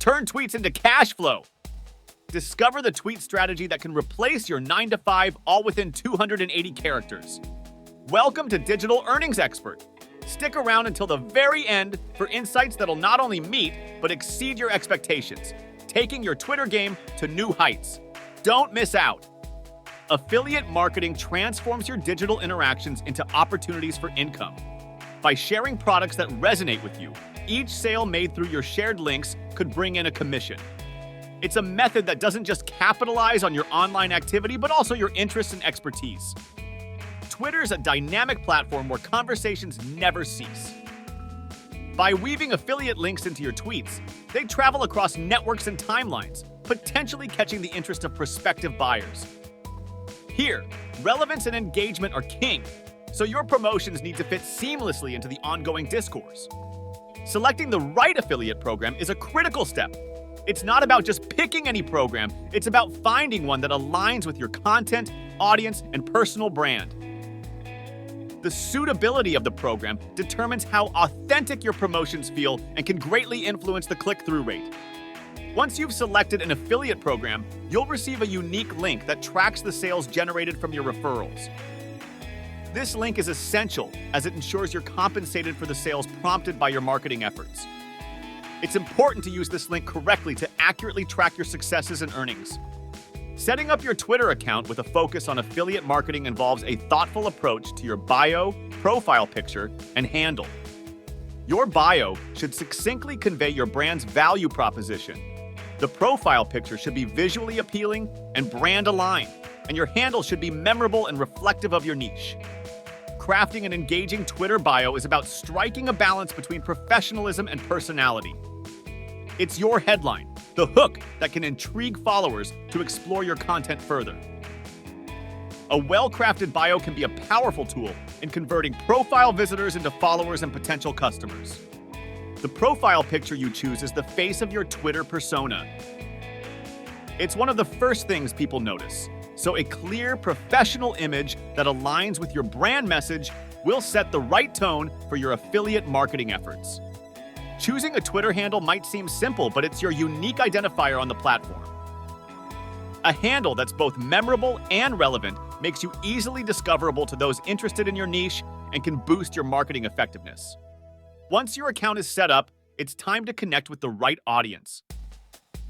Turn tweets into cash flow. Discover the tweet strategy that can replace your 9-to-5 all within 280 characters. Welcome to Digital Earnings Expert. Stick around until the very end for insights that'll not only meet, but exceed your expectations, taking your Twitter game to new heights. Don't miss out. Affiliate marketing transforms your digital interactions into opportunities for income. By sharing products that resonate with you, each sale made through your shared links could bring in a commission. It's a method that doesn't just capitalize on your online activity, but also your interests and expertise. Twitter is a dynamic platform where conversations never cease. By weaving affiliate links into your tweets, they travel across networks and timelines, potentially catching the interest of prospective buyers. Here, relevance and engagement are king, so your promotions need to fit seamlessly into the ongoing discourse. Selecting the right affiliate program is a critical step. It's not about just picking any program, it's about finding one that aligns with your content, audience, and personal brand. The suitability of the program determines how authentic your promotions feel and can greatly influence the click-through rate. Once you've selected an affiliate program, you'll receive a unique link that tracks the sales generated from your referrals. This link is essential as it ensures you're compensated for the sales prompted by your marketing efforts. It's important to use this link correctly to accurately track your successes and earnings. Setting up your Twitter account with a focus on affiliate marketing involves a thoughtful approach to your bio, profile picture, and handle. Your bio should succinctly convey your brand's value proposition. The profile picture should be visually appealing and brand aligned, and your handle should be memorable and reflective of your niche. Crafting an engaging Twitter bio is about striking a balance between professionalism and personality. It's your headline, the hook that can intrigue followers to explore your content further. A well-crafted bio can be a powerful tool in converting profile visitors into followers and potential customers. The profile picture you choose is the face of your Twitter persona. It's one of the first things people notice, so a clear, professional image that aligns with your brand message will set the right tone for your affiliate marketing efforts. Choosing a Twitter handle might seem simple, but it's your unique identifier on the platform. A handle that's both memorable and relevant makes you easily discoverable to those interested in your niche and can boost your marketing effectiveness. Once your account is set up, it's time to connect with the right audience.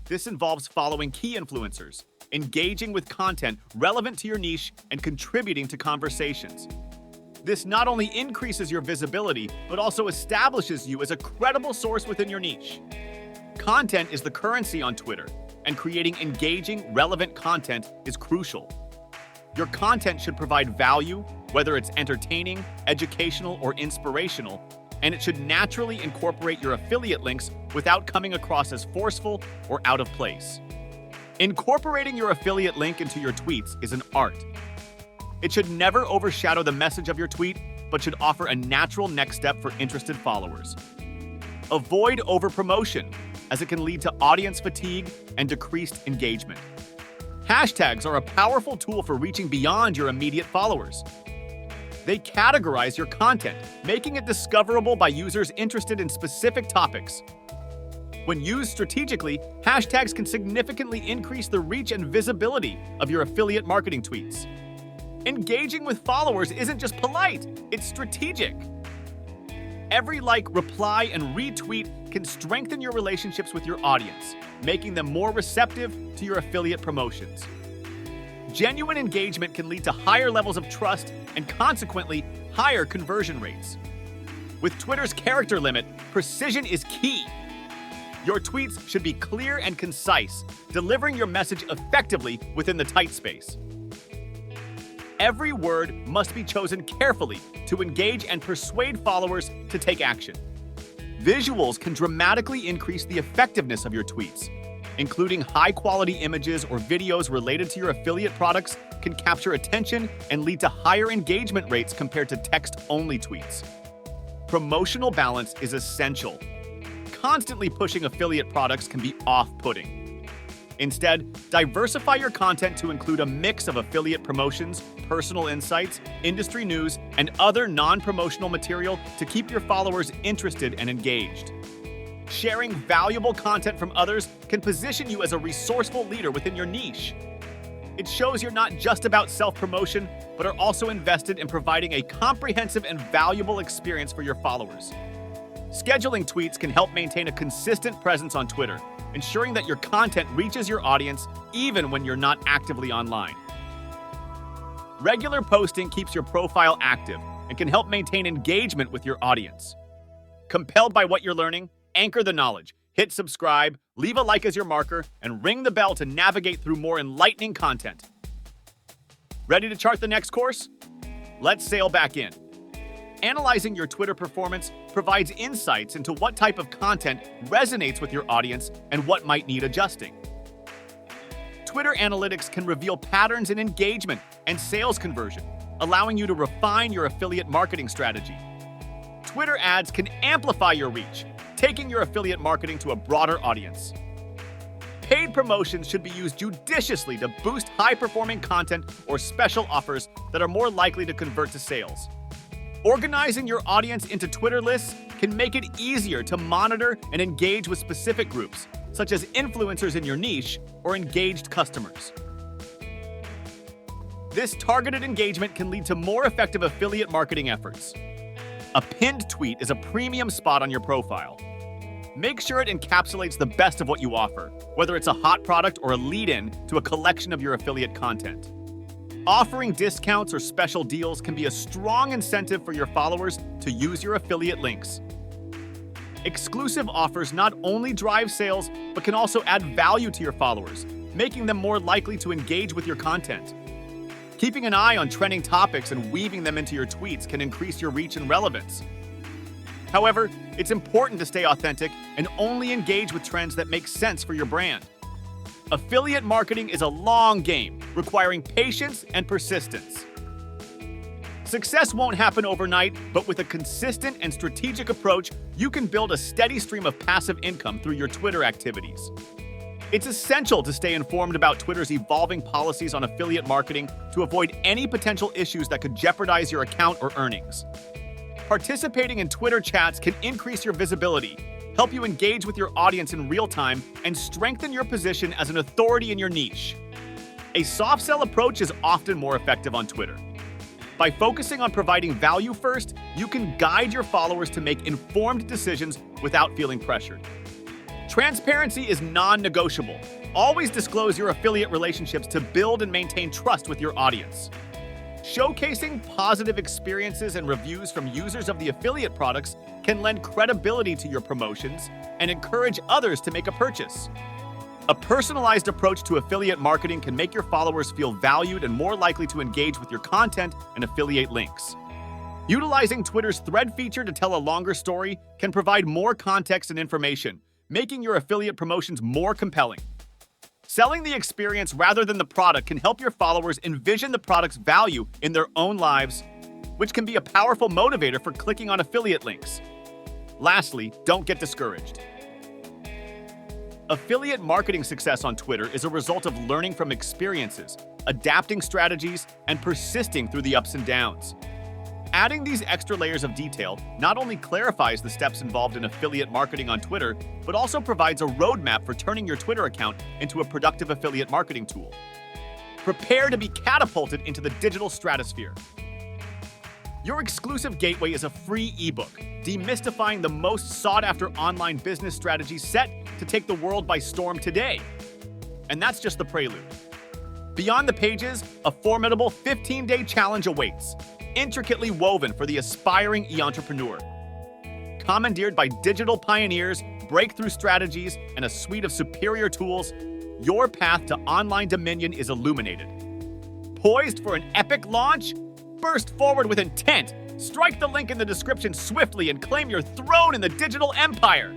This involves following key influencers, engaging with content relevant to your niche, and contributing to conversations. This not only increases your visibility, but also establishes you as a credible source within your niche. Content is the currency on Twitter, and creating engaging, relevant content is crucial. Your content should provide value, whether it's entertaining, educational, or inspirational, and it should naturally incorporate your affiliate links without coming across as forceful or out of place. Incorporating your affiliate link into your tweets is an art. It should never overshadow the message of your tweet, but should offer a natural next step for interested followers. Avoid overpromotion, as it can lead to audience fatigue and decreased engagement. Hashtags are a powerful tool for reaching beyond your immediate followers. They categorize your content, making it discoverable by users interested in specific topics. When used strategically, hashtags can significantly increase the reach and visibility of your affiliate marketing tweets. Engaging with followers isn't just polite, it's strategic. Every like, reply, and retweet can strengthen your relationships with your audience, making them more receptive to your affiliate promotions. Genuine engagement can lead to higher levels of trust and consequently higher conversion rates. With Twitter's character limit, precision is key. Your tweets should be clear and concise, delivering your message effectively within the tight space. Every word must be chosen carefully to engage and persuade followers to take action. Visuals can dramatically increase the effectiveness of your tweets. Including high-quality images or videos related to your affiliate products can capture attention and lead to higher engagement rates compared to text-only tweets. Promotional balance is essential. Constantly pushing affiliate products can be off-putting. Instead, diversify your content to include a mix of affiliate promotions, personal insights, industry news, and other non-promotional material to keep your followers interested and engaged. Sharing valuable content from others can position you as a resourceful leader within your niche. It shows you're not just about self-promotion, but are also invested in providing a comprehensive and valuable experience for your followers. Scheduling tweets can help maintain a consistent presence on Twitter, ensuring that your content reaches your audience even when you're not actively online. Regular posting keeps your profile active and can help maintain engagement with your audience. Compelled by what you're learning? Anchor the knowledge, hit subscribe, leave a like as your marker, and ring the bell to navigate through more enlightening content. Ready to chart the next course? Let's sail back in. Analyzing your Twitter performance provides insights into what type of content resonates with your audience and what might need adjusting. Twitter analytics can reveal patterns in engagement and sales conversion, allowing you to refine your affiliate marketing strategy. Twitter ads can amplify your reach, taking your affiliate marketing to a broader audience. Paid promotions should be used judiciously to boost high-performing content or special offers that are more likely to convert to sales. Organizing your audience into Twitter lists can make it easier to monitor and engage with specific groups, such as influencers in your niche or engaged customers. This targeted engagement can lead to more effective affiliate marketing efforts. A pinned tweet is a premium spot on your profile. Make sure it encapsulates the best of what you offer, whether it's a hot product or a lead-in to a collection of your affiliate content. Offering discounts or special deals can be a strong incentive for your followers to use your affiliate links. Exclusive offers not only drive sales, but can also add value to your followers, making them more likely to engage with your content. Keeping an eye on trending topics and weaving them into your tweets can increase your reach and relevance. However, it's important to stay authentic and only engage with trends that make sense for your brand. Affiliate marketing is a long game, requiring patience and persistence. Success won't happen overnight, but with a consistent and strategic approach, you can build a steady stream of passive income through your Twitter activities. It's essential to stay informed about Twitter's evolving policies on affiliate marketing to avoid any potential issues that could jeopardize your account or earnings. Participating in Twitter chats can increase your visibility, help you engage with your audience in real time, and strengthen your position as an authority in your niche. A soft sell approach is often more effective on Twitter. By focusing on providing value first, you can guide your followers to make informed decisions without feeling pressured. Transparency is non-negotiable. Always disclose your affiliate relationships to build and maintain trust with your audience. Showcasing positive experiences and reviews from users of the affiliate products can lend credibility to your promotions and encourage others to make a purchase. A personalized approach to affiliate marketing can make your followers feel valued and more likely to engage with your content and affiliate links. Utilizing Twitter's thread feature to tell a longer story can provide more context and information, making your affiliate promotions more compelling. Selling the experience rather than the product can help your followers envision the product's value in their own lives, which can be a powerful motivator for clicking on affiliate links. Lastly, don't get discouraged. Affiliate marketing success on Twitter is a result of learning from experiences, adapting strategies, and persisting through the ups and downs. Adding these extra layers of detail not only clarifies the steps involved in affiliate marketing on Twitter, but also provides a roadmap for turning your Twitter account into a productive affiliate marketing tool. Prepare to be catapulted into the digital stratosphere. Your exclusive gateway is a free ebook, demystifying the most sought-after online business strategies set to take the world by storm today. And that's just the prelude. Beyond the pages, a formidable 15-day challenge awaits, intricately woven for the aspiring e-entrepreneur. Commandeered by digital pioneers, breakthrough strategies, and a suite of superior tools, your path to online dominion is illuminated. Poised for an epic launch? Burst forward with intent. Strike the link in the description swiftly and claim your throne in the digital empire.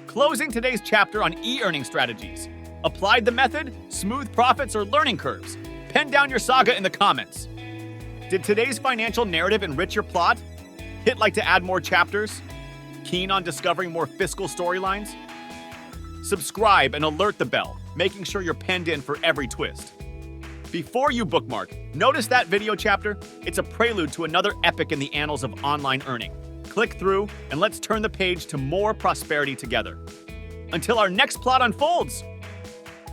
Closing today's chapter on e-earning strategies. Applied the method, smooth profits, or learning curves? Pen down your saga in the comments. Did today's financial narrative enrich your plot? Hit like to add more chapters? Keen on discovering more fiscal storylines? Subscribe and alert the bell, making sure you're penned in for every twist. Before you bookmark, notice that video chapter? It's a prelude to another epic in the annals of online earning. click through and let's turn the page to more prosperity together. Until our next plot unfolds,